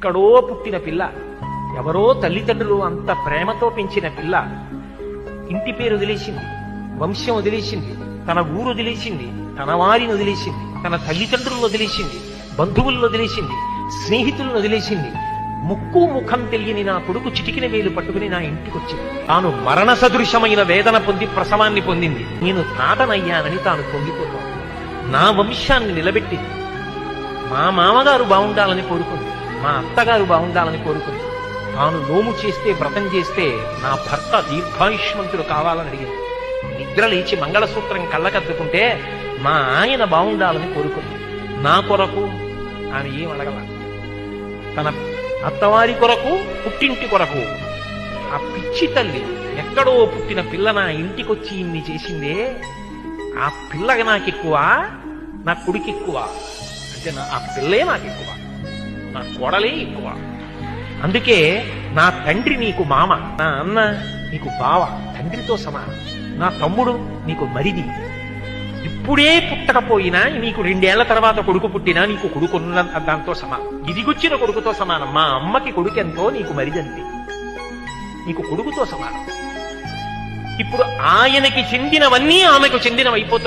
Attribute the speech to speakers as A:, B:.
A: ఎక్కడో పుట్టిన పిల్ల, ఎవరో తల్లిదండ్రులు అంత ప్రేమతో పెంచిన పిల్ల ఇంటి పేరు వదిలేసింది, వంశం వదిలేసింది, తన ఊరు వదిలేసింది, తన వారిని వదిలేసింది, తన తల్లిదండ్రులను వదిలేసింది, బంధువులను వదిలేసింది, స్నేహితులను వదిలేసింది. ముక్కు ముఖం తెలియని నా కొడుకు చిటికిన వేలు పట్టుకుని నా ఇంటికి వచ్చింది. తాను మరణ సదృశమైన వేదన పొంది ప్రసవాన్ని పొందింది. నేను తాతనయ్యానని తాను పొంగిపోతాను. నా వంశాన్ని నిలబెట్టింది. మా మామగారు బాగుండాలని కోరుకుంది, మా అత్తగారు బాగుండాలని కోరుకుంది. తాను నోము చేస్తే, వ్రతం చేస్తే నా భర్త దీర్ఘాయుష్మంతుడు కావాలని అడిగింది. నిద్ర లేచి మంగళసూత్రం కళ్ళకద్దుకుంటే మా ఆయన బాగుండాలని కోరుకుంది. నా కొరకు ఆమె ఏం అడగల. తన అత్తవారి కొరకు, పుట్టింటి కొరకు. ఆ పిచ్చి తల్లి ఎక్కడో పుట్టిన పిల్ల నా ఇంటికొచ్చి ఇన్ని చేసిందే, ఆ పిల్లగా నాకెక్కువ, నా కొడుకు ఎక్కువ అంటే ఆ పిల్లే నాకెక్కువ, నా కోడలే ఎక్కువ. అందుకే నా తండ్రి నీకు మామ, నా అన్న నీకు బావ, తండ్రితో సమానం. నా తమ్ముడు నీకు మరిది. ఇప్పుడే పుట్టకపోయినా నీకు 2 ఏళ్ల తర్వాత కొడుకు పుట్టినా నీకు కొడుకున్న దాంతో సమానం, ఇదిగొచ్చిన కొడుకుతో సమానం. మా అమ్మకి కొడుకెంతో నీకు మరిదంతే, నీకు కొడుకుతో సమానం. ఇప్పుడు ఆయనకి చెందినవన్నీ ఆమెకు చెందినవైపోతున్నాయి.